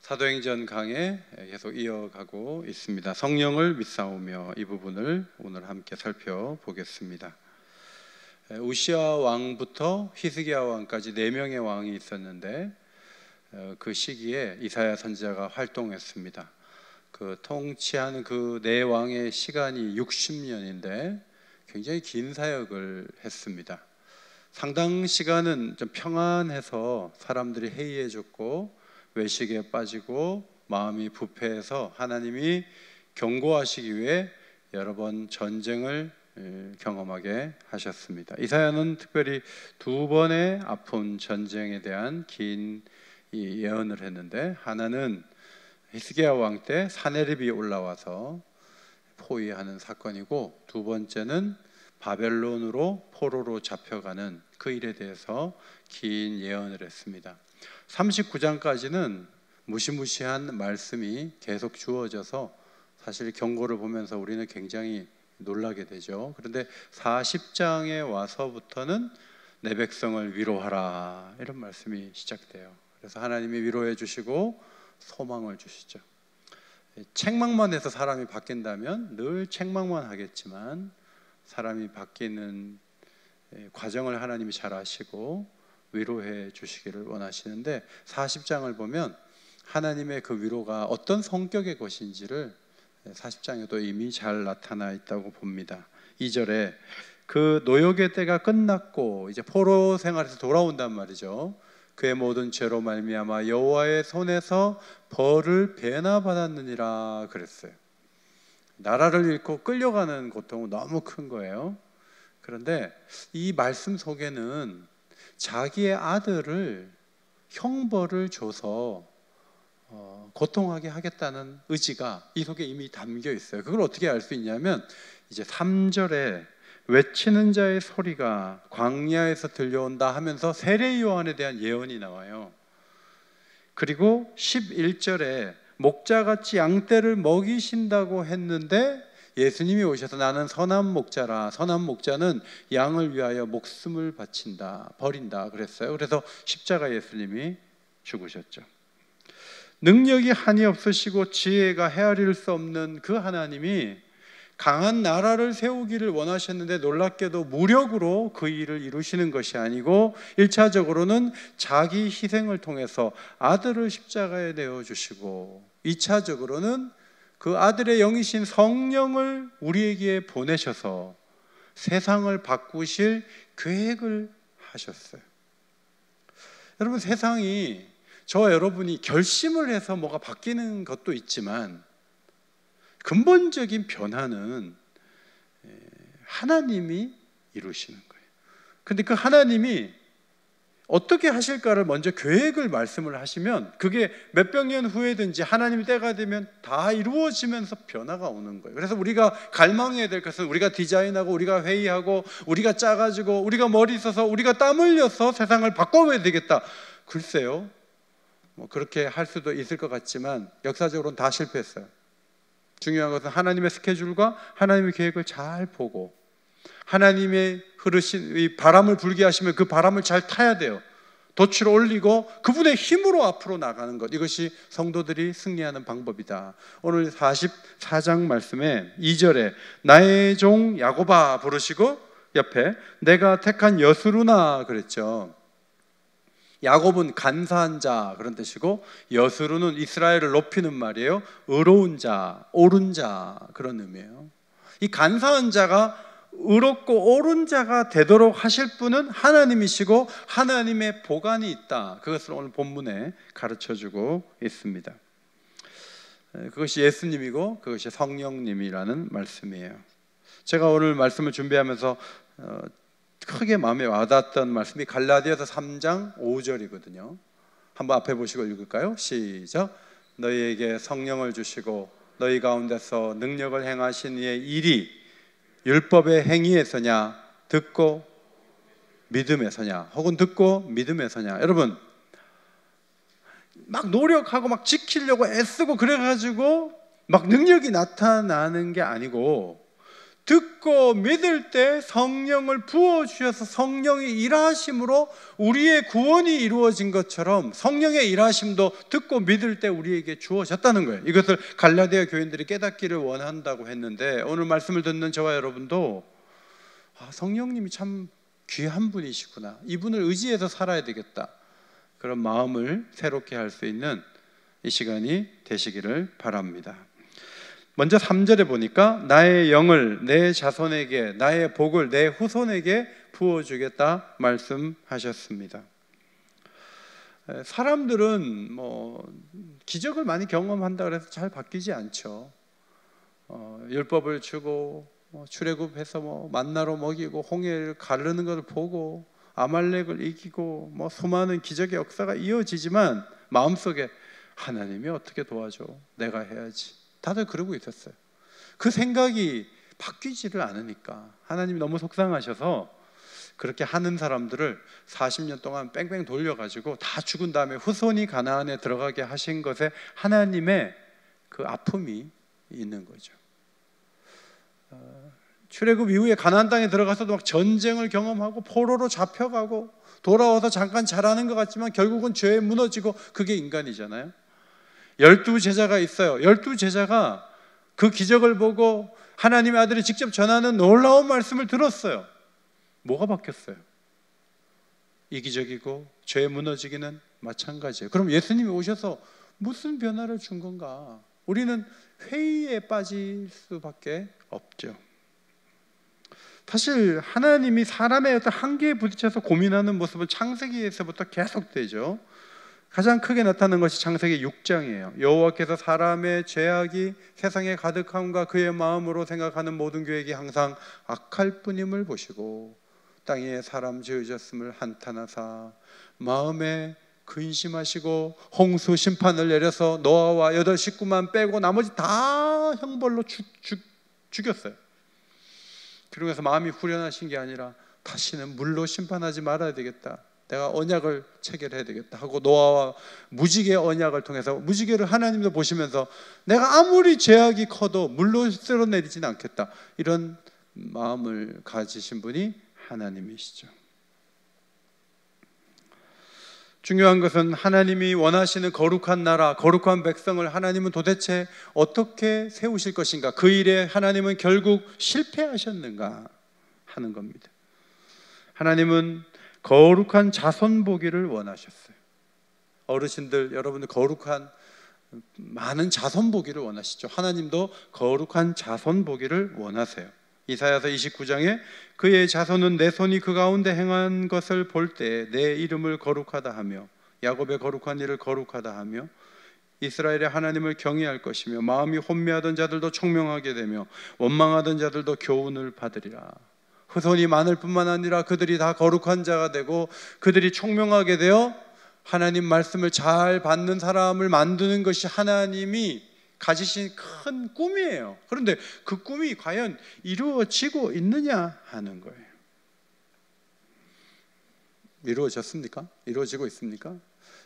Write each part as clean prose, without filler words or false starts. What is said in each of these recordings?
사도행전 강해 계속 이어가고 있습니다. 성령을 믿사오며 이 부분을 오늘 함께 살펴보겠습니다. 우시아 왕부터 히스기야 왕까지 4명의 왕이 있었는데 그 시기에 이사야 선지자가 활동했습니다. 그 통치하는 그 4왕의 시간이 60년인데 굉장히 긴 사역을 했습니다. 상당 시간은 좀 평안해서 사람들이 해이해졌고 외식에 빠지고 마음이 부패해서 하나님이 경고하시기 위해 여러 번 전쟁을 경험하게 하셨습니다. 이사야는 특별히 2번의 아픈 전쟁에 대한 긴 예언을 했는데, 하나는 히스기야 왕 때 사네립이 올라와서 포위하는 사건이고, 2번째는 바벨론으로 포로로 잡혀가는 그 일에 대해서 긴 예언을 했습니다. 39장까지는 무시무시한 말씀이 계속 주어져서 사실 경고를 보면서 우리는 굉장히 놀라게 되죠. 그런데 40장에 와서부터는 내 백성을 위로하라, 이런 말씀이 시작돼요. 그래서 하나님이 위로해 주시고 소망을 주시죠. 책망만 해서 사람이 바뀐다면 늘 책망만 하겠지만, 사람이 바뀌는 과정을 하나님이 잘 아시고 위로해 주시기를 원하시는데, 40장을 보면 하나님의 그 위로가 어떤 성격의 것인지를 40장에도 이미 잘 나타나 있다고 봅니다. 2절에 그 노역의 때가 끝났고 이제 포로 생활에서 돌아온단 말이죠. 그의 모든 죄로 말미암아 여호와의 손에서 벌을 배나 받았느니라 그랬어요. 나라를 잃고 끌려가는 고통은 너무 큰 거예요. 그런데 이 말씀 속에는 자기의 아들을 형벌을 줘서 고통하게 하겠다는 의지가 이 속에 이미 담겨 있어요. 그걸 어떻게 알 수 있냐면, 이제 3절에 외치는 자의 소리가 광야에서 들려온다 하면서 세례 요한에 대한 예언이 나와요. 그리고 11절에 목자같이 양떼를 먹이신다고 했는데 예수님이 오셔서 나는 선한 목자라, 선한 목자는 양을 위하여 목숨을 바친다, 버린다 그랬어요. 그래서 십자가 예수님이 죽으셨죠. 능력이 한이 없으시고 지혜가 헤아릴 수 없는 그 하나님이 강한 나라를 세우기를 원하셨는데, 놀랍게도 무력으로 그 일을 이루시는 것이 아니고 1차적으로는 자기 희생을 통해서 아들을 십자가에 내어주시고, 2차적으로는 그 아들의 영이신 성령을 우리에게 보내셔서 세상을 바꾸실 계획을 하셨어요. 여러분, 세상이 저와 여러분이 결심을 해서 뭐가 바뀌는 것도 있지만 근본적인 변화는 하나님이 이루시는 거예요. 그런데 그 하나님이 어떻게 하실까를 먼저 계획을 말씀을 하시면 그게 몇백 년 후에든지 하나님의 때가 되면 다 이루어지면서 변화가 오는 거예요. 그래서 우리가 갈망해야 될 것은, 우리가 디자인하고 우리가 회의하고 우리가 짜가지고 우리가 머리 써서 우리가 땀 흘려서 세상을 바꿔야 되겠다, 글쎄요, 뭐 그렇게 할 수도 있을 것 같지만 역사적으로는 다 실패했어요. 중요한 것은 하나님의 스케줄과 하나님의 계획을 잘 보고, 하나님의 흐르신 이 바람을 불게 하시면 그 바람을 잘 타야 돼요. 돛을 올리고 그분의 힘으로 앞으로 나가는 것, 이것이 성도들이 승리하는 방법이다. 오늘 44장 말씀에 2절에 나의 종 야곱아 부르시고 옆에 내가 택한 여스루나 그랬죠. 야곱은 간사한 자 그런 뜻이고, 여스루는 이스라엘을 높이는 말이에요. 의로운 자, 옳은 자 그런 의미예요. 이 간사한 자가 의롭고 옳은 자가 되도록 하실 분은 하나님이시고 하나님의 보관이 있다, 그것을 오늘 본문에 가르쳐주고 있습니다. 그것이 예수님이고 그것이 성령님이라는 말씀이에요. 제가 오늘 말씀을 준비하면서 크게 마음에 와닿았던 말씀이 갈라디아서 3장 5절이거든요. 한번 앞에 보시고 읽을까요? 시작. 너희에게 성령을 주시고 너희 가운데서 능력을 행하신 이의 일이 율법의 행위에서냐 듣고 믿음에서냐, 혹은 듣고 믿음에서냐. 여러분, 막 노력하고 막 지키려고 애쓰고 그래가지고 막 능력이 나타나는 게 아니고, 듣고 믿을 때 성령을 부어주셔서 성령이 일하심으로 우리의 구원이 이루어진 것처럼 성령의 일하심도 듣고 믿을 때 우리에게 주어졌다는 거예요. 이것을 갈라디아 교인들이 깨닫기를 원한다고 했는데, 오늘 말씀을 듣는 저와 여러분도 성령님이 참 귀한 분이시구나, 이분을 의지해서 살아야 되겠다, 그런 마음을 새롭게 할 수 있는 이 시간이 되시기를 바랍니다. 먼저 3절에 보니까 나의 영을 내 자손에게, 나의 복을 내 후손에게 부어주겠다 말씀하셨습니다. 사람들은 기적을 많이 경험한다 그래서 잘 바뀌지 않죠. 율법을 주고 출애굽해서 만나로 먹이고 홍해를 가르는 것을 보고 아말렉을 이기고 수많은 기적의 역사가 이어지지만 마음속에 하나님이 어떻게 도와줘, 내가 해야지, 다들 그러고 있었어요. 그 생각이 바뀌지를 않으니까 하나님이 너무 속상하셔서 그렇게 하는 사람들을 40년 동안 뺑뺑 돌려가지고 다 죽은 다음에 후손이 가나안에 들어가게 하신 것에 하나님의 그 아픔이 있는 거죠. 출애굽 이후에 가나안 땅에 들어가서도 막 전쟁을 경험하고 포로로 잡혀가고 돌아와서 잠깐 잘하는 것 같지만 결국은 죄에 무너지고, 그게 인간이잖아요. 12제자가 있어요. 12제자가 그 기적을 보고 하나님의 아들이 직접 전하는 놀라운 말씀을 들었어요. 뭐가 바뀌었어요? 이기적이고 죄에 무너지기는 마찬가지예요. 그럼 예수님이 오셔서 무슨 변화를 준 건가? 우리는 회의에 빠질 수밖에 없죠. 사실 하나님이 사람의 어떤 한계에 부딪혀서 고민하는 모습은 창세기에서부터 계속되죠. 가장 크게 나타나는 것이 창세기 6장이에요. 여호와께서 사람의 죄악이 세상에 가득함과 그의 마음으로 생각하는 모든 계획이 항상 악할 뿐임을 보시고 땅에 사람 지으셨음을 한탄하사 마음에 근심하시고 홍수 심판을 내려서 노아와 8 식구만 빼고 나머지 다 형벌로 죽였어요. 그러면서 마음이 후련하신 게 아니라 다시는 물로 심판하지 말아야 되겠다, 내가 언약을 체결해야 되겠다 하고 노아와 무지개 언약을 통해서, 무지개를 하나님도 보시면서 내가 아무리 죄악이 커도 물로 쓸어내리지는 않겠다, 이런 마음을 가지신 분이 하나님이시죠. 중요한 것은 하나님이 원하시는 거룩한 나라, 거룩한 백성을 하나님은 도대체 어떻게 세우실 것인가, 그 일에 하나님은 결국 실패하셨는가 하는 겁니다. 하나님은 거룩한 자손 보기를 원하셨어요. 어르신들, 여러분들 거룩한 많은 자손 보기를 원하시죠. 하나님도 거룩한 자손 보기를 원하세요. 이사야서 29장에 그의 자손은 내 손이 그 가운데 행한 것을 볼 때 내 이름을 거룩하다 하며 야곱의 거룩한 일을 거룩하다 하며 이스라엘의 하나님을 경외할 것이며 마음이 혼미하던 자들도 총명하게 되며 원망하던 자들도 교훈을 받으리라. 후손이 많을 뿐만 아니라 그들이 다 거룩한 자가 되고 그들이 총명하게 되어 하나님 말씀을 잘 받는 사람을 만드는 것이 하나님이 가지신 큰 꿈이에요. 그런데 그 꿈이 과연 이루어지고 있느냐 하는 거예요. 이루어졌습니까? 이루어지고 있습니까?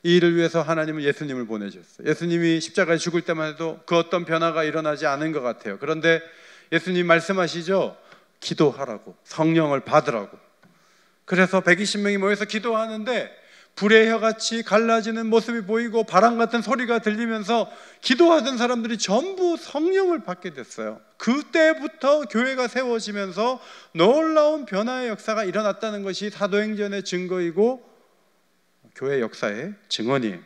이 일을 위해서 하나님은 예수님을 보내셨어요. 예수님이 십자가에 죽을 때만 해도 그 어떤 변화가 일어나지 않은 것 같아요. 그런데 예수님 말씀하시죠. 기도하라고, 성령을 받으라고. 그래서 120명이 모여서 기도하는데 불의 혀같이 갈라지는 모습이 보이고 바람 같은 소리가 들리면서 기도하던 사람들이 전부 성령을 받게 됐어요. 그때부터 교회가 세워지면서 놀라운 변화의 역사가 일어났다는 것이 사도행전의 증거이고 교회 역사의 증언이에요.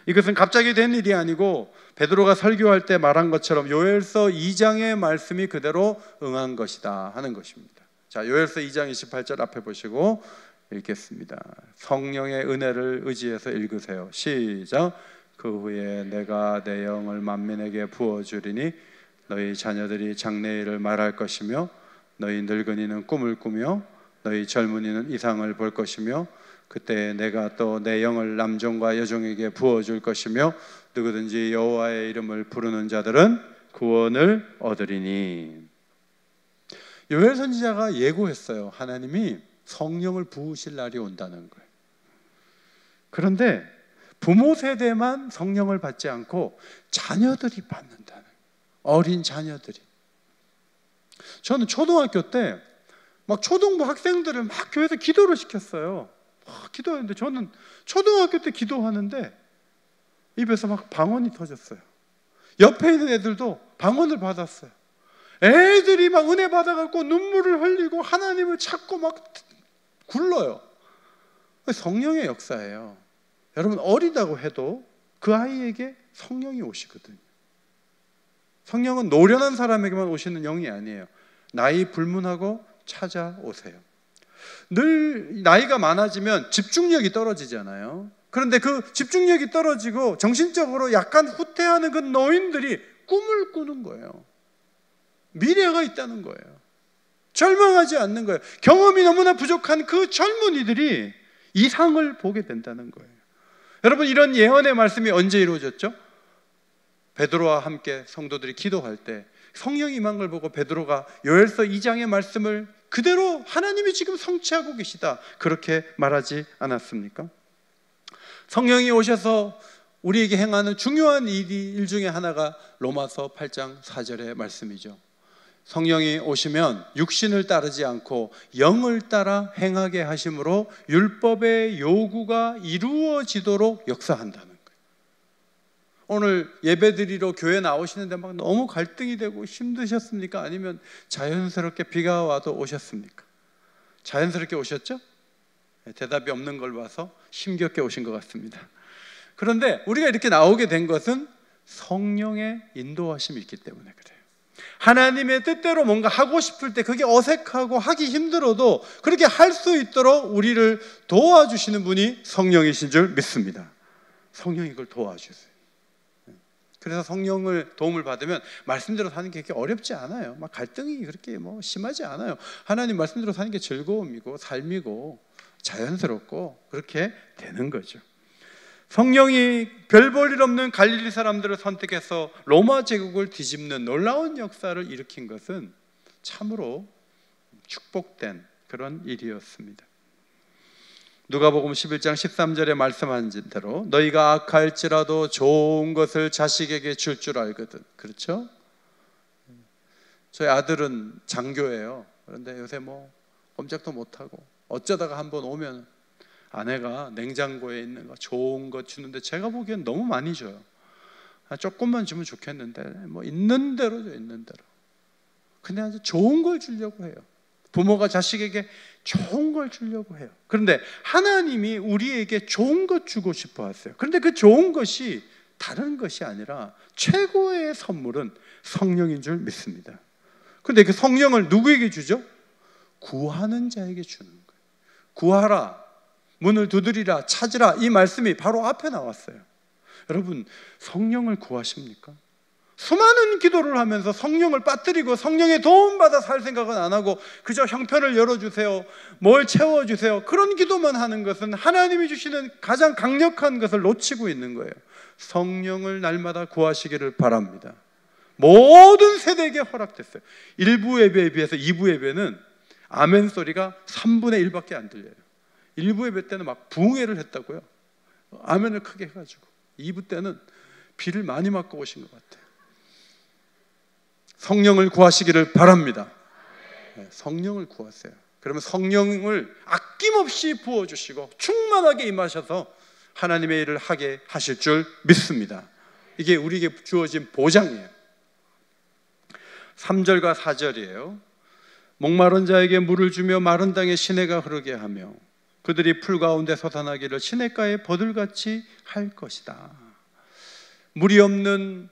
이것은 갑자기 된 일이 아니고 베드로가 설교할 때 말한 것처럼 요엘서 2장의 말씀이 그대로 응한 것이다 하는 것입니다. 자, 요엘서 2장 28절 앞에 보시고 읽겠습니다. 성령의 은혜를 의지해서 읽으세요. 시작. 그 후에 내가 내 영을 만민에게 부어주리니 너희 자녀들이 장래일을 말할 것이며 너희 늙은이는 꿈을 꾸며 너희 젊은이는 이상을 볼 것이며 그때 내가 또 내 영을 남종과 여종에게 부어줄 것이며 누구든지 여호와의 이름을 부르는 자들은 구원을 얻으리니. 요엘 선지자가 예고했어요. 하나님이 성령을 부으실 날이 온다는 거예요. 그런데 부모 세대만 성령을 받지 않고 자녀들이 받는다는 거예요. 어린 자녀들이. 저는 초등학교 때 막 초등부 학생들을 막 교회에서 기도를 시켰어요. 기도하는데 저는 초등학교 때 기도하는데 입에서 막 방언이 터졌어요. 옆에 있는 애들도 방언을 받았어요. 애들이 막 은혜 받아갖고 눈물을 흘리고 하나님을 찾고 막 굴러요. 성령의 역사예요. 여러분, 어리다고 해도 그 아이에게 성령이 오시거든요. 성령은 노련한 사람에게만 오시는 영이 아니에요. 나이 불문하고 찾아오세요. 늘 나이가 많아지면 집중력이 떨어지잖아요. 그런데 그 집중력이 떨어지고 정신적으로 약간 후퇴하는 그 노인들이 꿈을 꾸는 거예요. 미래가 있다는 거예요. 절망하지 않는 거예요. 경험이 너무나 부족한 그 젊은이들이 이상을 보게 된다는 거예요. 여러분, 이런 예언의 말씀이 언제 이루어졌죠? 베드로와 함께 성도들이 기도할 때 성령이 임한 걸 보고 베드로가 요엘서 2장의 말씀을 그대로 하나님이 지금 성취하고 계시다, 그렇게 말하지 않았습니까? 성령이 오셔서 우리에게 행하는 중요한 일 중에 하나가 로마서 8장 4절의 말씀이죠. 성령이 오시면 육신을 따르지 않고 영을 따라 행하게 하심으로 율법의 요구가 이루어지도록 역사한다는 거예요. 오늘 예배드리러 교회 나오시는데 막 너무 갈등이 되고 힘드셨습니까? 아니면 자연스럽게 비가 와도 오셨습니까? 자연스럽게 오셨죠? 대답이 없는 걸 봐서 힘겹게 오신 것 같습니다. 그런데 우리가 이렇게 나오게 된 것은 성령의 인도하심이 있기 때문에 그래요. 하나님의 뜻대로 뭔가 하고 싶을 때 그게 어색하고 하기 힘들어도 그렇게 할 수 있도록 우리를 도와주시는 분이 성령이신 줄 믿습니다. 성령이 그걸 도와주세요. 그래서 성령을 도움을 받으면 말씀대로 사는 게 그렇게 어렵지 않아요. 막 갈등이 그렇게 심하지 않아요. 하나님 말씀대로 사는 게 즐거움이고 삶이고 자연스럽고 그렇게 되는 거죠. 성령이 별 볼 일 없는 갈릴리 사람들을 선택해서 로마 제국을 뒤집는 놀라운 역사를 일으킨 것은 참으로 축복된 그런 일이었습니다. 누가복음 11장 13절에 말씀한 대로 너희가 악할지라도 좋은 것을 자식에게 줄 줄 알거든. 그렇죠? 저희 아들은 장교예요. 그런데 요새 꼼짝도 못하고 어쩌다가 한번 오면 아내가 냉장고에 있는 거 좋은 거 주는데 제가 보기엔 너무 많이 줘요. 조금만 주면 좋겠는데 있는 대로 줘, 있는 대로. 근데 아주 좋은 걸 주려고 해요. 부모가 자식에게 좋은 걸 주려고 해요. 그런데 하나님이 우리에게 좋은 것 주고 싶어 하세요. 그런데 그 좋은 것이 다른 것이 아니라 최고의 선물은 성령인 줄 믿습니다. 그런데 그 성령을 누구에게 주죠? 구하는 자에게 주는 거예요. 구하라, 문을 두드리라, 찾으라, 이 말씀이 바로 앞에 나왔어요. 여러분, 성령을 구하십니까? 수많은 기도를 하면서 성령을 빠뜨리고 성령의 도움받아 살 생각은 안 하고 그저 형편을 열어주세요, 뭘 채워주세요, 그런 기도만 하는 것은 하나님이 주시는 가장 강력한 것을 놓치고 있는 거예요. 성령을 날마다 구하시기를 바랍니다. 모든 세대에게 허락됐어요. 1부 예배에 비해서 2부 예배는 아멘 소리가 3분의 1밖에 안 들려요. 1부 예배 때는 막 부흥회를 했다고요. 아멘을 크게 해가지고. 2부 때는 비를 많이 맞고 오신 것 같아요. 성령을 구하시기를 바랍니다. 성령을 구하세요. 그러면 성령을 아낌없이 부어주시고 충만하게 임하셔서 하나님의 일을 하게 하실 줄 믿습니다. 이게 우리에게 주어진 보장이에요. 3절과 4절이에요. 목마른 자에게 물을 주며 마른 땅에 시내가 흐르게 하며 그들이 풀 가운데 솟아나기를 시냇가에 버들같이 할 것이다. 물이 없는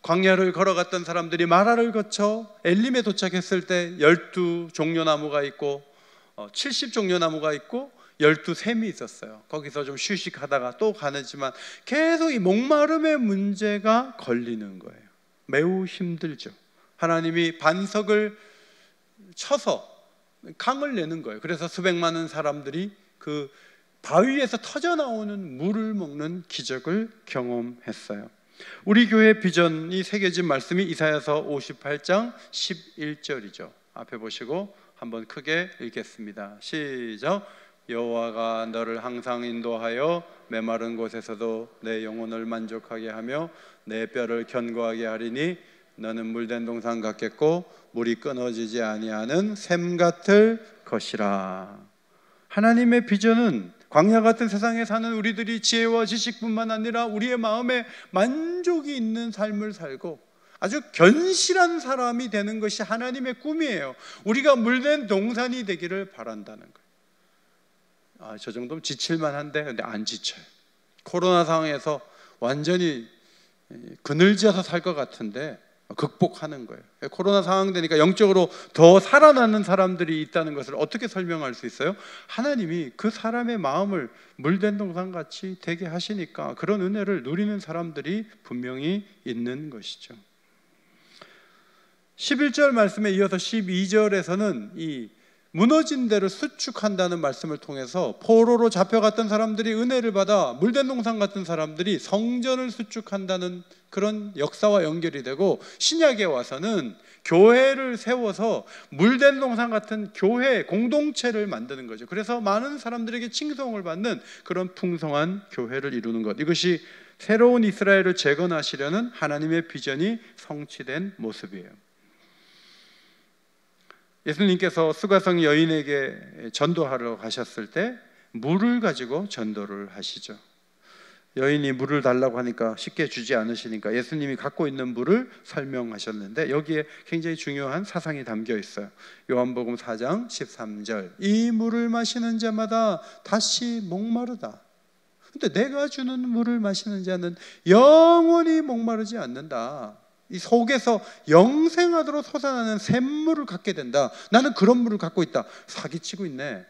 광야를 걸어갔던 사람들이 마라를 거쳐 엘림에 도착했을 때 12종려 나무가 있고 70종려 나무가 있고 12샘이 있었어요. 거기서 좀 휴식하다가 또 가는지만 계속 이 목마름의 문제가 걸리는 거예요. 매우 힘들죠. 하나님이 반석을 쳐서 강을 내는 거예요. 그래서 수백 많은 사람들이 그 바위에서 터져 나오는 물을 먹는 기적을 경험했어요. 우리 교회 비전이 새겨진 말씀이 이사야서 58장 11절이죠. 앞에 보시고 한번 크게 읽겠습니다. 시작. 여호와가 너를 항상 인도하여 메마른 곳에서도 내 영혼을 만족하게 하며 내 뼈를 견고하게 하리니 너는 물된 동산 같겠고 물이 끊어지지 아니하는 샘 같을 것이라. 하나님의 비전은 광야 같은 세상에 사는 우리들이 지혜와 지식뿐만 아니라 우리의 마음에 만족이 있는 삶을 살고 아주 견실한 사람이 되는 것이 하나님의 꿈이에요. 우리가 물된 동산이 되기를 바란다는 거예요. 저 정도면 지칠만 한데 근데 안 지쳐요. 코로나 상황에서 완전히 그늘져서 살 것 같은데 극복하는 거예요. 코로나 상황 되니까 영적으로 더 살아나는 사람들이 있다는 것을 어떻게 설명할 수 있어요? 하나님이 그 사람의 마음을 물된 동산같이 되게 하시니까 그런 은혜를 누리는 사람들이 분명히 있는 것이죠. 11절 말씀에 이어서 12절에서는 이 무너진 데를 수축한다는 말씀을 통해서 포로로 잡혀갔던 사람들이 은혜를 받아 물된 동산 같은 사람들이 성전을 수축한다는 그런 역사와 연결이 되고, 신약에 와서는 교회를 세워서 물된 동산 같은 교회 공동체를 만드는 거죠. 그래서 많은 사람들에게 칭송을 받는 그런 풍성한 교회를 이루는 것, 이것이 새로운 이스라엘을 재건하시려는 하나님의 비전이 성취된 모습이에요. 예수님께서 수가성 여인에게 전도하러 가셨을 때 물을 가지고 전도를 하시죠. 여인이 물을 달라고 하니까 쉽게 주지 않으시니까 예수님이 갖고 있는 물을 설명하셨는데 여기에 굉장히 중요한 사상이 담겨 있어요. 요한복음 4장 13절, 이 물을 마시는 자마다 다시 목마르다. 근데 내가 주는 물을 마시는 자는 영원히 목마르지 않는다. 이 속에서 영생하도록 솟아나는 샘물을 갖게 된다. 나는 그런 물을 갖고 있다. 사기치고 있네.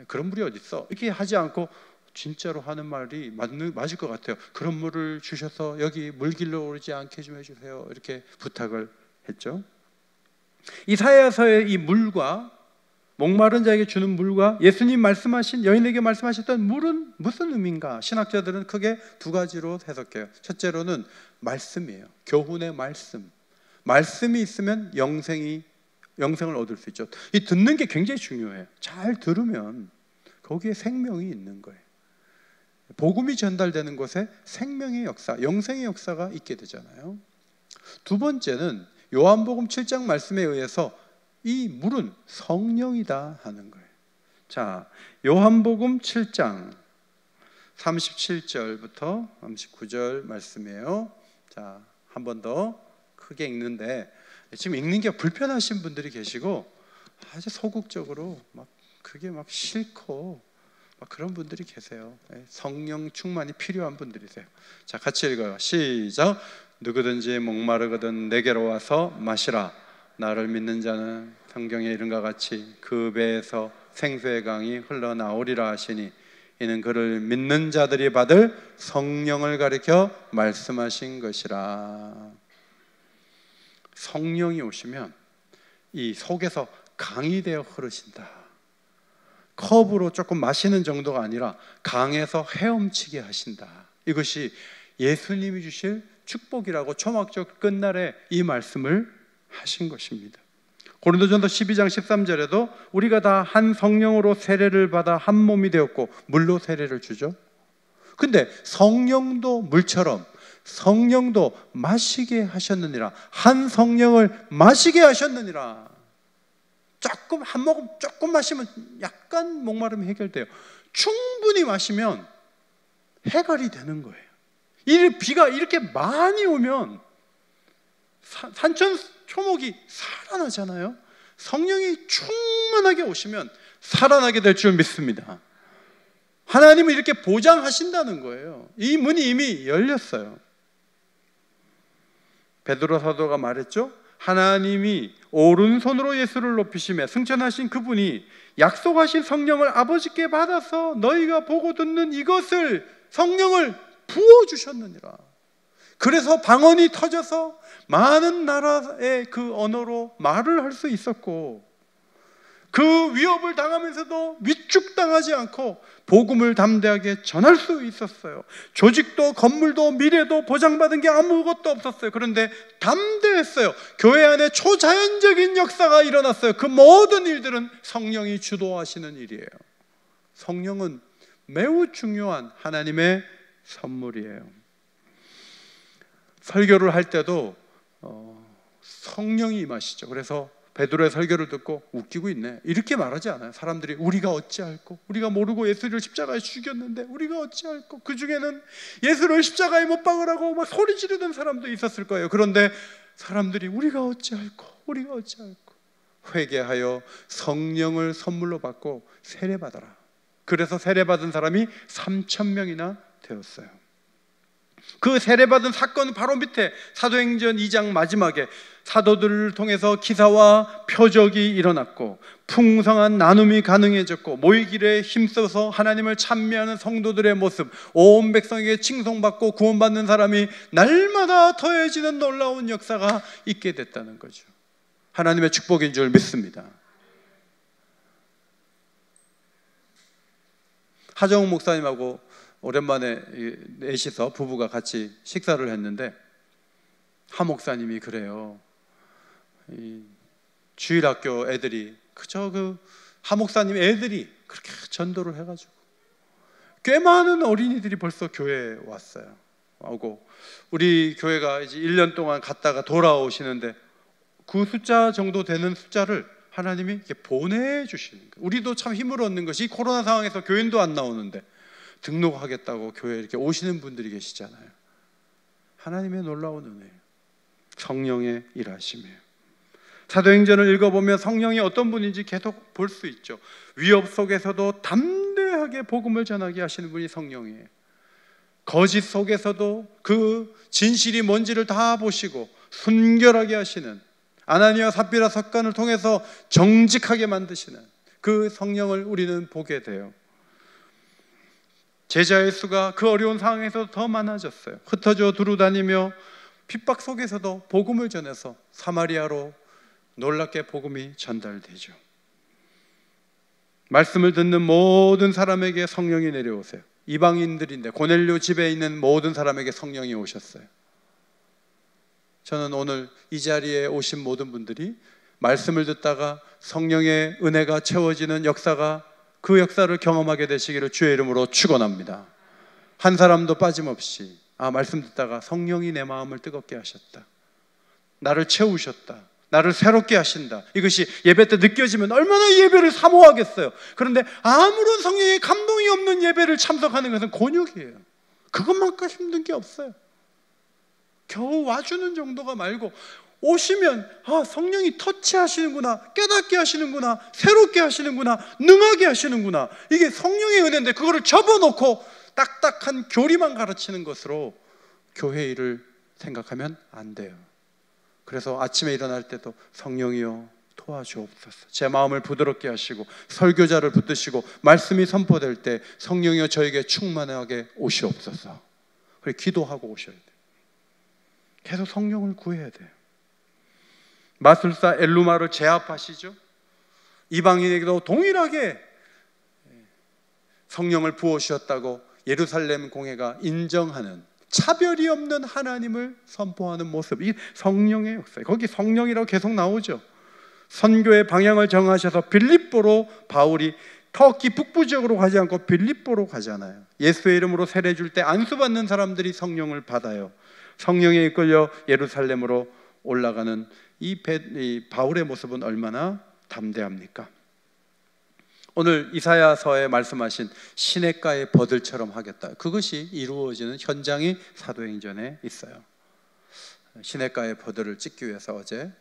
그런 물이 어디 있어? 이렇게 하지 않고 진짜로 하는 말이 맞을 것 같아요. 그런 물을 주셔서 여기 물길로 오르지 않게 좀 해주세요. 이렇게 부탁을 했죠. 이사야서의 이 물과 목마른 자에게 주는 물과 예수님 말씀하신, 여인에게 말씀하셨던 물은 무슨 의미인가? 신학자들은 크게 두 가지로 해석해요. 첫째로는 말씀이에요. 교훈의 말씀. 말씀이 있으면 영생을 얻을 수 있죠. 이 듣는 게 굉장히 중요해요. 잘 들으면 거기에 생명이 있는 거예요. 복음이 전달되는 곳에 생명의 역사, 영생의 역사가 있게 되잖아요. 두 번째는 요한복음 7장 말씀에 의해서 이 물은 성령이다 하는 거예요. 자, 요한복음 7장 37절부터 39절 말씀이에요. 자, 한 번 더 크게 읽는데, 지금 읽는 게 불편하신 분들이 계시고 아주 소극적으로 그게 싫고 그런 분들이 계세요. 성령 충만이 필요한 분들이세요. 자, 같이 읽어요. 시작. 누구든지 목마르거든 내게로 와서 마시라. 나를 믿는 자는 성경에 이른과 같이 그 배에서 생수의 강이 흘러나오리라 하시니, 이는 그를 믿는 자들이 받을 성령을 가리켜 말씀하신 것이라. 성령이 오시면 이 속에서 강이 되어 흐르신다. 컵으로 조금 마시는 정도가 아니라 강에서 헤엄치게 하신다. 이것이 예수님이 주실 축복이라고 초막절 끝날에 이 말씀을 하신 것입니다. 고린도전서 12장 13절에도 우리가 다 한 성령으로 세례를 받아 한 몸이 되었고 물로 세례를 주죠. 근데 성령도 물처럼 성령도 마시게 하셨느니라. 한 성령을 마시게 하셨느니라. 한 모금 조금 마시면 약간 목마름이 해결돼요. 충분히 마시면 해결이 되는 거예요. 비가 이렇게 많이 오면 산천 초목이 살아나잖아요. 성령이 충만하게 오시면 살아나게 될 줄 믿습니다. 하나님은 이렇게 보장하신다는 거예요. 이 문이 이미 열렸어요. 베드로 사도가 말했죠. 하나님이 오른손으로 예수를 높이시며 승천하신 그분이 약속하신 성령을 아버지께 받아서 너희가 보고 듣는 이것을, 성령을 부어주셨느니라. 그래서 방언이 터져서 많은 나라의 그 언어로 말을 할 수 있었고, 그 위협을 당하면서도 위축당하지 않고 복음을 담대하게 전할 수 있었어요. 조직도 건물도 미래도 보장받은 게 아무것도 없었어요. 그런데 담대했어요. 교회 안에 초자연적인 역사가 일어났어요. 그 모든 일들은 성령이 주도하시는 일이에요. 성령은 매우 중요한 하나님의 선물이에요. 설교를 할 때도 성령이 임하시죠. 그래서 베드로의 설교를 듣고 웃기고 있네 이렇게 말하지 않아요. 사람들이 우리가 어찌할꼬, 우리가 모르고 예수를 십자가에 죽였는데 우리가 어찌할꼬. 그 중에는 예수를 십자가에 못 박으라고 막 소리 지르던 사람도 있었을 거예요. 그런데 사람들이 우리가 어찌할꼬, 우리가 어찌할꼬. 회개하여 성령을 선물로 받고 세례받아라. 그래서 세례받은 사람이 3,000명이나 되었어요. 그 세례받은 사건은 바로 밑에 사도행전 2장 마지막에 사도들을 통해서 기사와 표적이 일어났고 풍성한 나눔이 가능해졌고 모이기에 힘써서 하나님을 찬미하는 성도들의 모습, 온 백성에게 칭송받고 구원받는 사람이 날마다 더해지는 놀라운 역사가 있게 됐다는 거죠. 하나님의 축복인 줄 믿습니다. 하정욱 목사님하고 오랜만에 넷이서 부부가 같이 식사를 했는데 하 목사님이 그래요. 이 주일학교 애들이 그저 하 목사님 애들이 그렇게 전도를 해가지고 꽤 많은 어린이들이 벌써 교회에 왔어요. 오고 우리 교회가 이제 1년 동안 갔다가 돌아오시는데 그 숫자 정도 되는 숫자를 하나님이 이렇게 보내주시는 거예요. 우리도 참 힘을 얻는 것이 코로나 상황에서 교인도 안 나오는데 등록하겠다고 교회에 이렇게 오시는 분들이 계시잖아요. 하나님의 놀라운 은혜예요. 성령의 일하심이에요. 사도행전을 읽어보면 성령이 어떤 분인지 계속 볼 수 있죠. 위협 속에서도 담대하게 복음을 전하게 하시는 분이 성령이에요. 거짓 속에서도 그 진실이 뭔지를 다 보시고 순결하게 하시는, 아나니아 삽비라 사건을 통해서 정직하게 만드시는 그 성령을 우리는 보게 돼요. 제자의 수가 그 어려운 상황에서 더 많아졌어요. 흩어져 두루다니며 핍박 속에서도 복음을 전해서 사마리아로 놀랍게 복음이 전달되죠. 말씀을 듣는 모든 사람에게 성령이 내려오세요. 이방인들인데 고넬료 집에 있는 모든 사람에게 성령이 오셨어요. 저는 오늘 이 자리에 오신 모든 분들이 말씀을 듣다가 성령의 은혜가 채워지는 역사가, 그 역사를 경험하게 되시기를 주의 이름으로 축원합니다. 한 사람도 빠짐없이 말씀 듣다가 성령이 내 마음을 뜨겁게 하셨다, 나를 채우셨다, 나를 새롭게 하신다, 이것이 예배 때 느껴지면 얼마나 이 예배를 사모하겠어요. 그런데 아무런 성령의 감동이 없는 예배를 참석하는 것은 곤욕이에요. 그것만큼 힘든 게 없어요. 겨우 와주는 정도가 말고 오시면 성령이 터치하시는구나, 깨닫게 하시는구나, 새롭게 하시는구나, 능하게 하시는구나, 이게 성령의 은혜인데 그거를 접어놓고 딱딱한 교리만 가르치는 것으로 교회 일을 생각하면 안 돼요. 그래서 아침에 일어날 때도 성령이여 도와주옵소서, 제 마음을 부드럽게 하시고 설교자를 붙드시고 말씀이 선포될 때 성령이여 저에게 충만하게 오시옵소서, 그래 기도하고 오셔야 돼요. 계속 성령을 구해야 돼요. 마술사 엘루마를 제압하시죠. 이방인에게도 동일하게 성령을 부어주셨다고 예루살렘 공회가 인정하는, 차별이 없는 하나님을 선포하는 모습, 이 성령의 역사예요. 거기 성령이라고 계속 나오죠. 선교의 방향을 정하셔서 빌립보로 바울이 터키 북부 지역으로 가지 않고 빌립보로 가잖아요. 예수의 이름으로 세례 줄 때 안수받는 사람들이 성령을 받아요. 성령에 이끌려 예루살렘으로 올라가는 이 바울의 모습은 얼마나 담대합니까? 오늘 이사야서에 말씀하신 시냇가의 버들처럼 하겠다, 그것이 이루어지는 현장이 사도행전에 있어요. 시냇가의 버들을 찍기 위해서 어제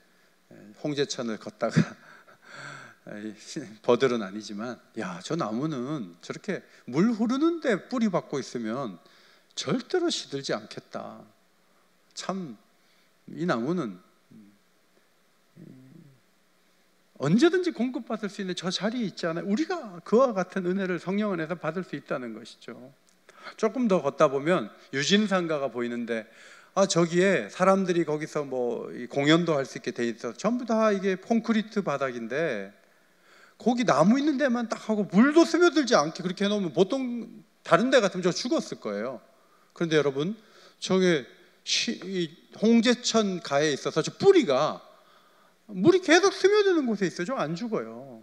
홍제천을 걷다가 버들은 아니지만 저 나무는 저렇게 물 흐르는데 뿌리 박고 있으면 절대로 시들지 않겠다, 참 이 나무는 언제든지 공급받을 수 있는 저 자리에 있지 않아요? 우리가 그와 같은 은혜를 성령 안에서 받을 수 있다는 것이죠. 조금 더 걷다 보면 유진상가가 보이는데 저기에 사람들이 거기서 뭐 공연도 할 수 있게 돼 있어. 전부 다 이게 콘크리트 바닥인데 거기 나무 있는 데만 딱 하고 물도 스며들지 않게 그렇게 해놓으면 보통 다른 데 같으면 저 죽었을 거예요. 그런데 여러분, 저게 홍제천 가에 있어서 저 뿌리가 물이 계속 스며드는 곳에 있어요. 저 안 죽어요.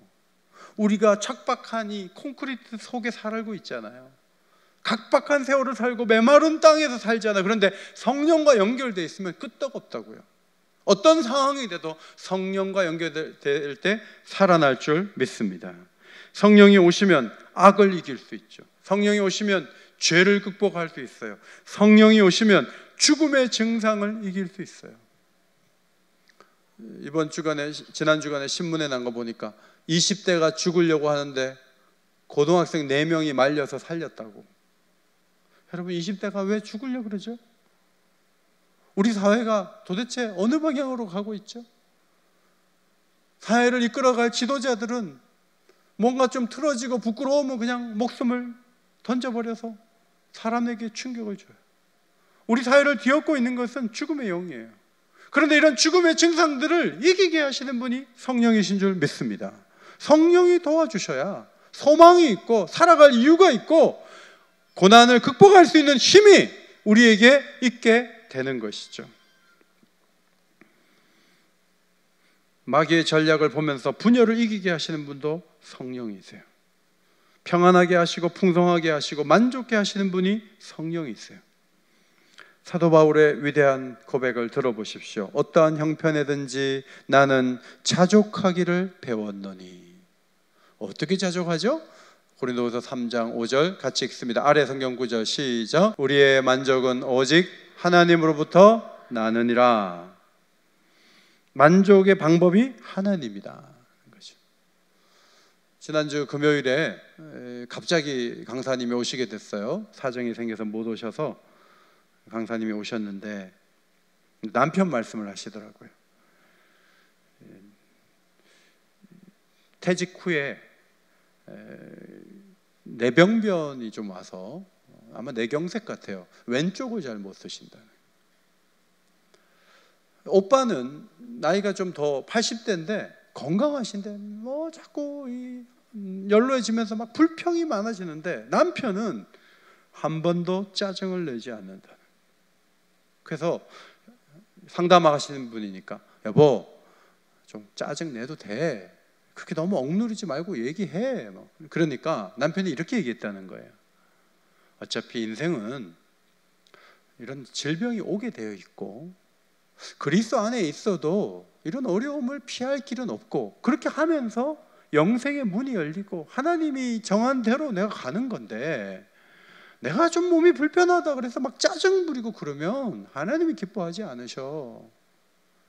우리가 척박한 이 콘크리트 속에 살고 있잖아요. 각박한 세월을 살고 메마른 땅에서 살잖아요. 그런데 성령과 연결되어 있으면 끄떡없다고요. 어떤 상황이 돼도 성령과 연결될 때 살아날 줄 믿습니다. 성령이 오시면 악을 이길 수 있죠. 성령이 오시면 죄를 극복할 수 있어요. 성령이 오시면 죽음의 증상을 이길 수 있어요. 지난 주간에 신문에 난 거 보니까 20대가 죽으려고 하는데 고등학생 4명이 말려서 살렸다고. 여러분, 20대가 왜 죽으려고 그러죠? 우리 사회가 도대체 어느 방향으로 가고 있죠? 사회를 이끌어갈 지도자들은 뭔가 좀 틀어지고 부끄러우면 그냥 목숨을 던져버려서 사람에게 충격을 줘요. 우리 사회를 뒤엎고 있는 것은 죽음의 영이에요. 그런데 이런 죽음의 증상들을 이기게 하시는 분이 성령이신 줄 믿습니다. 성령이 도와주셔야 소망이 있고 살아갈 이유가 있고 고난을 극복할 수 있는 힘이 우리에게 있게 되는 것이죠. 마귀의 전략을 보면서 분열을 이기게 하시는 분도 성령이세요. 평안하게 하시고 풍성하게 하시고 만족해 하시는 분이 성령이세요. 사도 바울의 위대한 고백을 들어보십시오. 어떠한 형편에든지 나는 자족하기를 배웠노니. 어떻게 자족하죠? 고린도후서 3장 5절 같이 읽습니다. 아래 성경 구절 시작. 우리의 만족은 오직 하나님으로부터 나느니라. 만족의 방법이 하나님이다. 지난주 금요일에 갑자기 강사님이 오시게 됐어요. 사정이 생겨서 못 오셔서 강사님이 오셨는데 남편 말씀을 하시더라고요. 퇴직 후에 뇌병변이 좀 와서 아마 뇌경색 같아요. 왼쪽을 잘 못 쓰신다. 오빠는 나이가 좀 더 80대인데 건강하신데 뭐 자꾸 연로해지면서 막 불평이 많아지는데 남편은 한 번도 짜증을 내지 않는다. 그래서 상담하시는 분이니까 여보 좀 짜증 내도 돼. 그렇게 너무 억누르지 말고 얘기해. 그러니까 남편이 이렇게 얘기했다는 거예요. 어차피 인생은 이런 질병이 오게 되어 있고 그리스도 안에 있어도 이런 어려움을 피할 길은 없고 그렇게 하면서 영생의 문이 열리고 하나님이 정한 대로 내가 가는 건데 내가 좀 몸이 불편하다 그래서 막 짜증 부리고 그러면 하나님이 기뻐하지 않으셔.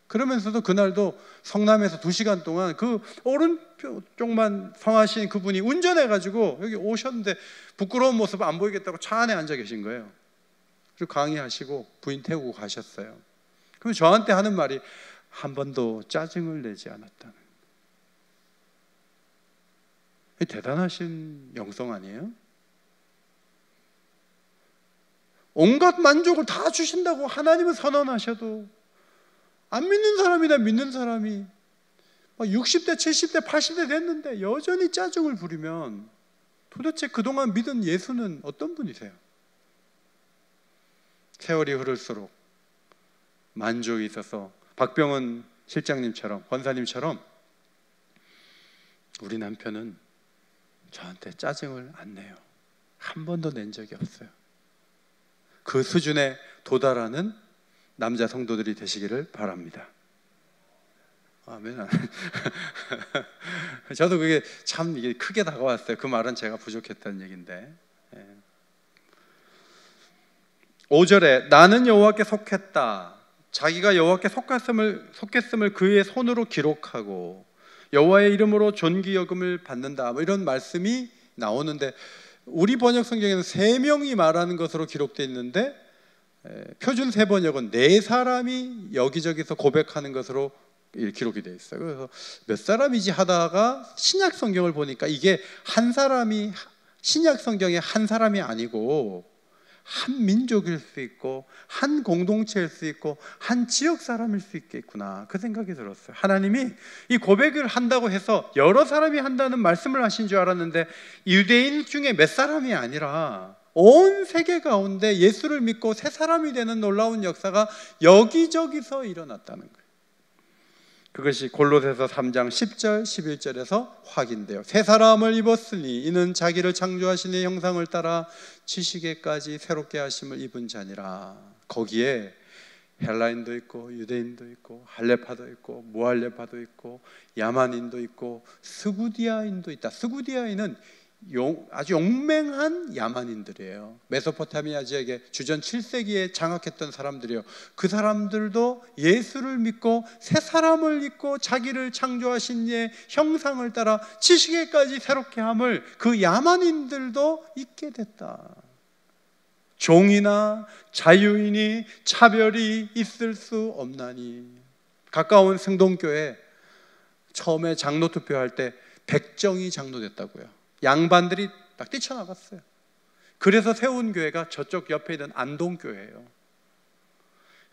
그러면서도 그날도 성남에서 2시간 동안 그 오른쪽만 성하신 그분이 운전해가지고 여기 오셨는데 부끄러운 모습 안 보이겠다고 차 안에 앉아 계신 거예요. 그리고 강의하시고 부인 태우고 가셨어요. 그럼 저한테 하는 말이 한 번도 짜증을 내지 않았다는. 대단하신 영성 아니에요? 온갖 만족을 다 주신다고 하나님은 선언하셔도 안 믿는 사람이나 믿는 사람이 60대, 70대, 80대 됐는데 여전히 짜증을 부리면 도대체 그동안 믿은 예수는 어떤 분이세요? 세월이 흐를수록 만족이 있어서 박병은 실장님처럼 권사님처럼 우리 남편은 저한테 짜증을 안 내요. 한 번도 낸 적이 없어요. 그 수준에 도달하는 남자 성도들이 되시기를 바랍니다. 아멘. 저도 그게 참 이게 크게 다가왔어요. 그 말은 제가 부족했다는 얘기인데. 5절에 나는 여호와께 속했다. 자기가 여호와께 속했음을 그의 손으로 기록하고 여호와의 이름으로 존귀 여김을 받는다. 뭐 이런 말씀이 나오는데 우리 번역 성경에는 3명이 말하는 것으로 기록되어 있는데 표준 세번역은 4사람이 여기저기서 고백하는 것으로 기록이 되어 있어요. 그래서 몇 사람이지 하다가 신약 성경을 보니까 이게 한 사람이 신약 성경의 한 사람이 아니고 한 민족일 수 있고 한 공동체일 수 있고 한 지역 사람일 수 있겠구나 그 생각이 들었어요. 하나님이 이 고백을 한다고 해서 여러 사람이 한다는 말씀을 하신 줄 알았는데 유대인 중에 몇 사람이 아니라 온 세계 가운데 예수를 믿고 새 사람이 되는 놀라운 역사가 여기저기서 일어났다는 거예요. 그것이 골로새서 3장 10절 11절에서 확인돼요. 새 사람을 입었으니 이는 자기를 창조하신 이의 형상을 따라 지식에까지 새롭게 하심을 입은 자니라. 거기에 헬라인도 있고 유대인도 있고 할레파도 있고 무할레파도 있고 야만인도 있고 스구디아인도 있다. 스구디아인은 아주 용맹한 야만인들이에요. 메소포타미아 지역에 주전 7세기에 장악했던 사람들이요. 그 사람들도 예수를 믿고 새 사람을 입고 자기를 창조하신 이의 형상을 따라 지식에까지 새롭게 함을 그 야만인들도 잊게 됐다. 종이나 자유인이 차별이 있을 수 없나니. 가까운 생동교회 처음에 장로 투표할 때 백정이 장로됐다고요. 양반들이 막 뛰쳐나갔어요. 그래서 세운 교회가 저쪽 옆에 있는 안동교회예요.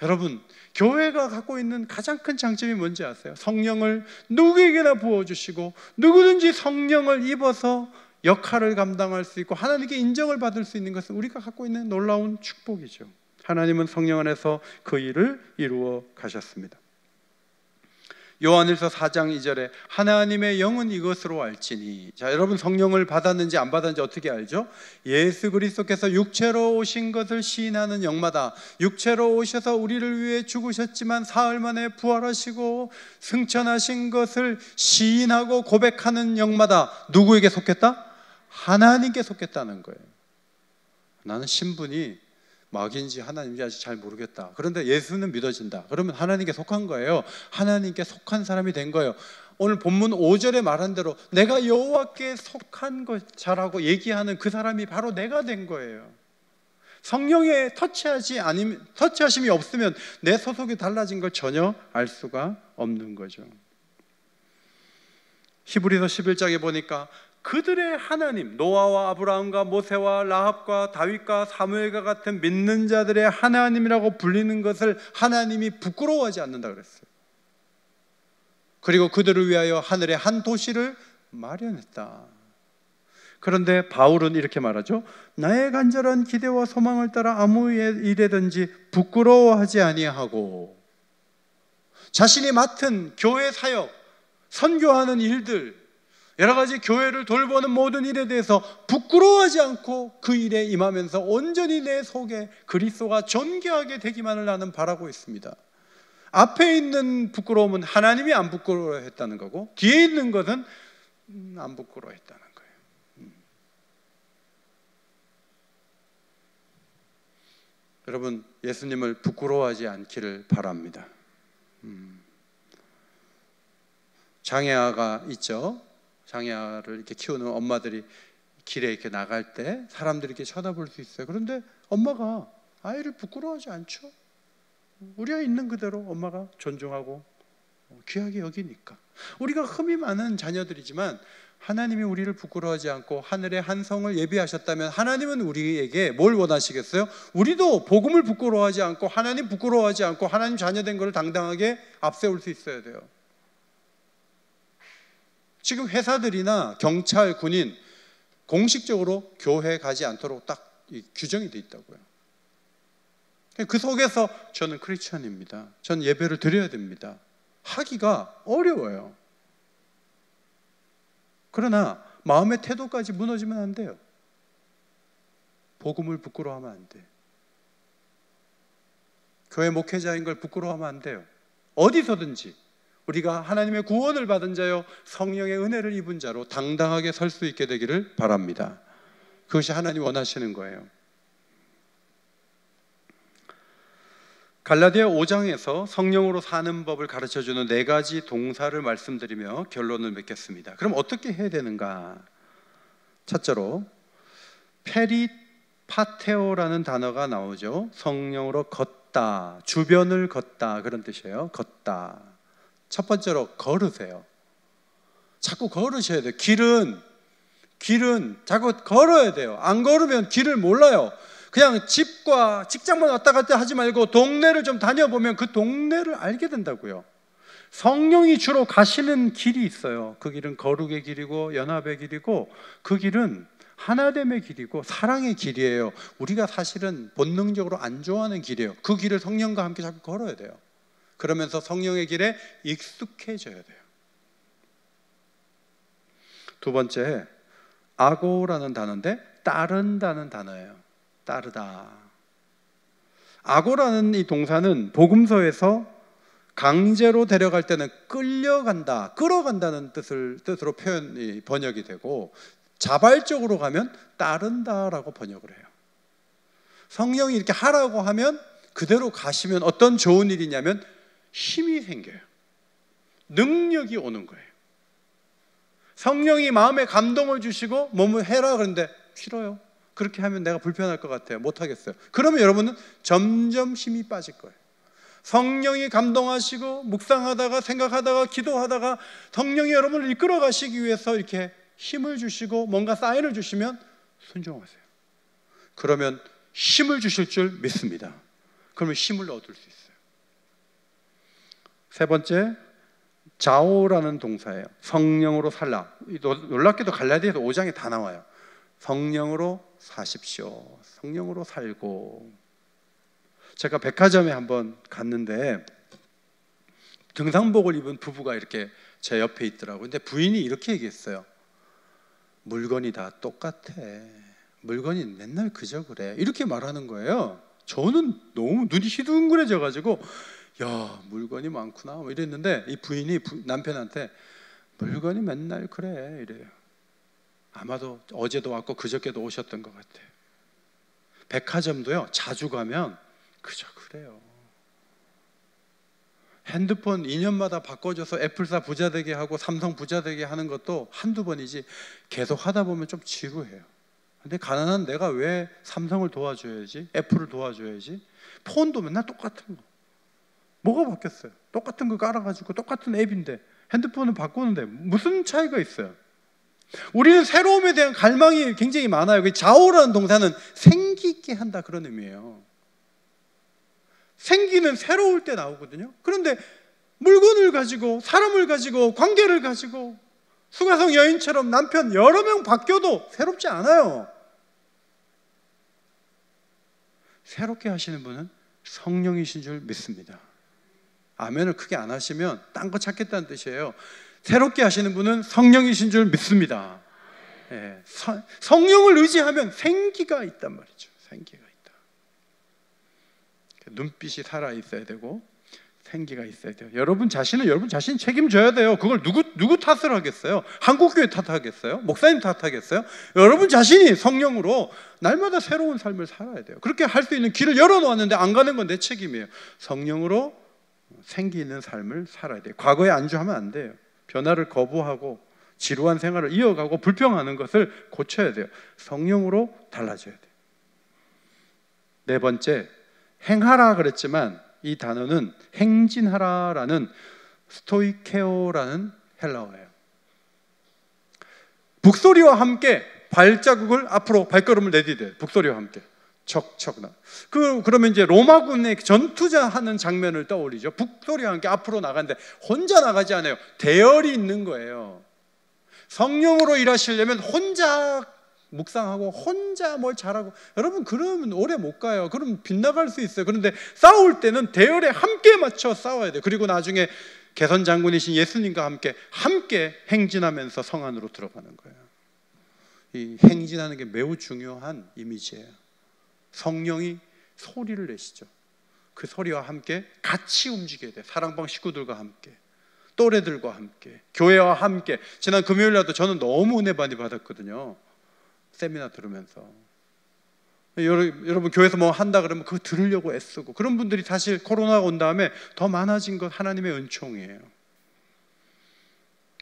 여러분, 교회가 갖고 있는 가장 큰 장점이 뭔지 아세요? 성령을 누구에게나 부어주시고 누구든지 성령을 입어서 역할을 감당할 수 있고 하나님께 인정을 받을 수 있는 것은 우리가 갖고 있는 놀라운 축복이죠. 하나님은 성령 안에서 그 일을 이루어 가셨습니다. 요한일서 4장 2절에 하나님의 영은 이것으로 알지니. 자, 여러분 성령을 받았는지 안 받았는지 어떻게 알죠? 예수 그리스도께서 육체로 오신 것을 시인하는 영마다, 육체로 오셔서 우리를 위해 죽으셨지만 사흘 만에 부활하시고 승천하신 것을 시인하고 고백하는 영마다 누구에게 속했다? 하나님께 속했다는 거예요. 나는 신분이 마귀인지 하나님인지 아직 잘 모르겠다. 그런데 예수는 믿어진다. 그러면 하나님께 속한 거예요. 하나님께 속한 사람이 된 거예요. 오늘 본문 5절에 말한 대로 내가 여호와께 속한 자라고 얘기하는 그 사람이 바로 내가 된 거예요. 성령의 터치하심이 없으면 내 소속이 달라진 걸 전혀 알 수가 없는 거죠. 히브리서 11장에 보니까 그들의 하나님, 노아와 아브라함과 모세와 라합과 다윗과 사무엘과 같은 믿는 자들의 하나님이라고 불리는 것을 하나님이 부끄러워하지 않는다 그랬어요. 그리고 그들을 위하여 하늘에 한 도시를 마련했다. 그런데 바울은 이렇게 말하죠. 나의 간절한 기대와 소망을 따라 아무 일에든지 부끄러워하지 아니하고, 자신이 맡은 교회 사역, 선교하는 일들, 여러 가지 교회를 돌보는 모든 일에 대해서 부끄러워하지 않고 그 일에 임하면서 온전히 내 속에 그리스도가 존귀하게 되기만을 나는 바라고 있습니다. 앞에 있는 부끄러움은 하나님이 안 부끄러워했다는 거고, 뒤에 있는 것은 안 부끄러워했다는 거예요. 여러분, 예수님을 부끄러워하지 않기를 바랍니다. 장애아가 있죠. 장애아를 이렇게 키우는 엄마들이 길에 이렇게 나갈 때 사람들이 이렇게 쳐다볼 수 있어요. 그런데 엄마가 아이를 부끄러워하지 않죠. 우리 아이 있는 그대로 엄마가 존중하고 귀하게 여기니까. 우리가 흠이 많은 자녀들이지만 하나님이 우리를 부끄러워하지 않고 하늘의 한 성을 예비하셨다면 하나님은 우리에게 뭘 원하시겠어요? 우리도 복음을 부끄러워하지 않고 하나님 부끄러워하지 않고 하나님 자녀된 것을 당당하게 앞세울 수 있어야 돼요. 지금 회사들이나 경찰, 군인 공식적으로 교회 가지 않도록 딱 규정이 돼 있다고요. 그 속에서 저는 크리스천입니다, 전 예배를 드려야 됩니다, 하기가 어려워요. 그러나 마음의 태도까지 무너지면 안 돼요. 복음을 부끄러워하면 안 돼. 교회 목회자인 걸 부끄러워하면 안 돼요. 어디서든지 우리가 하나님의 구원을 받은 자요 성령의 은혜를 입은 자로 당당하게 설 수 있게 되기를 바랍니다. 그것이 하나님 원하시는 거예요. 갈라디아 5장에서 성령으로 사는 법을 가르쳐주는 4가지 동사를 말씀드리며 결론을 맺겠습니다. 그럼 어떻게 해야 되는가? 첫째로 페리파테오라는 단어가 나오죠. 성령으로 걷다, 주변을 걷다, 그런 뜻이에요. 걷다. 첫 번째로 걸으세요. 자꾸 걸으셔야 돼요. 길은 자꾸 걸어야 돼요. 안 걸으면 길을 몰라요. 그냥 집과 직장만 왔다 갔다 하지 말고 동네를 좀 다녀보면 그 동네를 알게 된다고요. 성령이 주로 가시는 길이 있어요. 그 길은 거룩의 길이고 연합의 길이고, 그 길은 하나됨의 길이고 사랑의 길이에요. 우리가 사실은 본능적으로 안 좋아하는 길이에요. 그 길을 성령과 함께 자꾸 걸어야 돼요. 그러면서 성령의 길에 익숙해져야 돼요. 두 번째, 아고라는 단어인데 따른다는 단어예요. 따르다. 악오라는 이 동사는 복음서에서 강제로 데려갈 때는 끌려간다, 끌어간다는 뜻으로 번역이 되고, 자발적으로 가면 따른다라고 번역을 해요. 성령이 이렇게 하라고 하면 그대로 가시면 어떤 좋은 일이냐면 힘이 생겨요. 능력이 오는 거예요. 성령이 마음에 감동을 주시고 뭐뭐 해라 그러는데 싫어요. 그렇게 하면 내가 불편할 것 같아요. 못하겠어요. 그러면 여러분은 점점 힘이 빠질 거예요. 성령이 감동하시고 묵상하다가 생각하다가 기도하다가 성령이 여러분을 이끌어 가시기 위해서 이렇게 힘을 주시고 뭔가 사인을 주시면 순종하세요. 그러면 힘을 주실 줄 믿습니다. 그러면 힘을 얻을 수 있어요. 세 번째, 자오라는 동사예요. 성령으로 살라. 놀랍게도 갈라디아서 5장에 다 나와요. 성령으로 사십시오. 성령으로 살고. 제가 백화점에 한번 갔는데 등산복을 입은 부부가 이렇게 제 옆에 있더라고요. 근데 부인이 이렇게 얘기했어요. 물건이 다 똑같아. 물건이 맨날 그저 그래. 이렇게 말하는 거예요. 저는 너무 눈이 휘둥그레져 가지고 야, 물건이 많구나 이랬는데 이 부인이 남편한테 물건이 맨날 그래 이래요. 아마도 어제도 왔고 그저께도 오셨던 것 같아요. 백화점도요, 자주 가면 그저 그래요. 핸드폰 2년마다 바꿔줘서 애플사 부자 되게 하고 삼성 부자 되게 하는 것도 한두 번이지 계속 하다 보면 좀 지루해요. 근데 가난한 내가 왜 삼성을 도와줘야지, 애플을 도와줘야지? 폰도 맨날 똑같은 거. 뭐가 바뀌었어요? 똑같은 거 깔아가지고 똑같은 앱인데 핸드폰을 바꾸는데 무슨 차이가 있어요? 우리는 새로움에 대한 갈망이 굉장히 많아요. 자오라는 동사는 생기 있게 한다 그런 의미예요. 생기는 새로울 때 나오거든요. 그런데 물건을 가지고 사람을 가지고 관계를 가지고 수가성 여인처럼 남편 여러 명 바뀌어도 새롭지 않아요. 새롭게 하시는 분은 성령이신 줄 믿습니다. 아멘을 크게 안 하시면 딴 거 찾겠다는 뜻이에요. 새롭게 하시는 분은 성령이신 줄 믿습니다. 예, 성령을 의지하면 생기가 있단 말이죠. 생기가 있다. 눈빛이 살아 있어야 되고 생기가 있어야 돼요. 여러분 자신이 책임져야 돼요. 그걸 누구 탓을 하겠어요? 한국교회 탓하겠어요? 목사님 탓하겠어요? 여러분 자신이 성령으로 날마다 새로운 삶을 살아야 돼요. 그렇게 할 수 있는 길을 열어놓았는데 안 가는 건 내 책임이에요. 성령으로 생기 있는 삶을 살아야 돼요. 과거에 안주하면 안 돼요. 변화를 거부하고 지루한 생활을 이어가고 불평하는 것을 고쳐야 돼요. 성령으로 달라져야 돼요. 네 번째, 행하라 그랬지만 이 단어는 행진하라라는 스토이케오라는 헬라어예요. 북소리와 함께 발자국을 앞으로 발걸음을 내디뎌요. 북소리와 함께 척척나. 그러면 이제 로마군의 전투하는 장면을 떠올리죠. 북소리와 함께 앞으로 나가는데 혼자 나가지 않아요. 대열이 있는 거예요. 성령으로 일하시려면 혼자 묵상하고 혼자 뭘 잘하고, 여러분 그러면 오래 못 가요. 그럼 빗나갈 수 있어요. 그런데 싸울 때는 대열에 함께 맞춰 싸워야 돼요. 그리고 나중에 개선 장군이신 예수님과 함께 행진하면서 성 안으로 들어가는 거예요. 이 행진하는 게 매우 중요한 이미지예요. 성령이 소리를 내시죠. 그 소리와 함께 같이 움직여야 돼요. 사랑방 식구들과 함께, 또래들과 함께, 교회와 함께. 지난 금요일 날도 저는 너무 은혜 많이 받았거든요. 세미나 들으면서. 여러분 교회에서 뭐 한다 그러면 그거 들으려고 애쓰고, 그런 분들이 사실 코로나가 온 다음에 더 많아진 것 하나님의 은총이에요.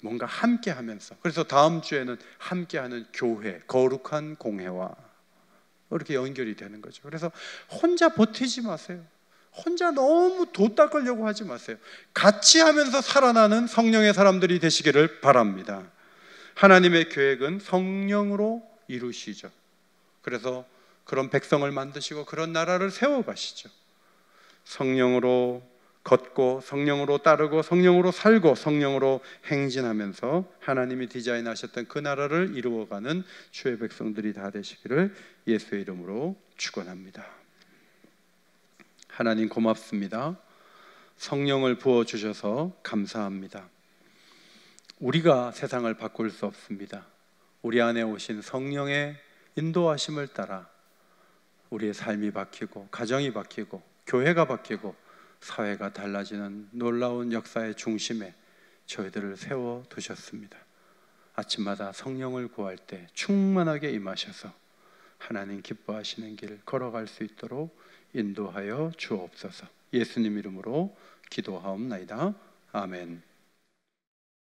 뭔가 함께 하면서. 그래서 다음 주에는 함께하는 교회, 거룩한 공회와 이렇게 연결이 되는 거죠. 그래서 혼자 버티지 마세요. 혼자 너무 도 닦으려고 하지 마세요. 같이 하면서 살아나는 성령의 사람들이 되시기를 바랍니다. 하나님의 계획은 성령으로 이루시죠. 그래서 그런 백성을 만드시고 그런 나라를 세워가시죠. 성령으로 걷고 성령으로 따르고 성령으로 살고 성령으로 행진하면서 하나님이 디자인하셨던 그 나라를 이루어가는 주의 백성들이 다 되시기를 예수의 이름으로 축원합니다. 하나님 고맙습니다. 성령을 부어주셔서 감사합니다. 우리가 세상을 바꿀 수 없습니다. 우리 안에 오신 성령의 인도하심을 따라 우리의 삶이 바뀌고 가정이 바뀌고 교회가 바뀌고 사회가 달라지는 놀라운 역사의 중심에 저희들을 세워두셨습니다. 아침마다 성령을 구할 때 충만하게 임하셔서 하나님 기뻐하시는 길 걸어갈 수 있도록 인도하여 주옵소서. 예수님 이름으로 기도하옵나이다. 아멘.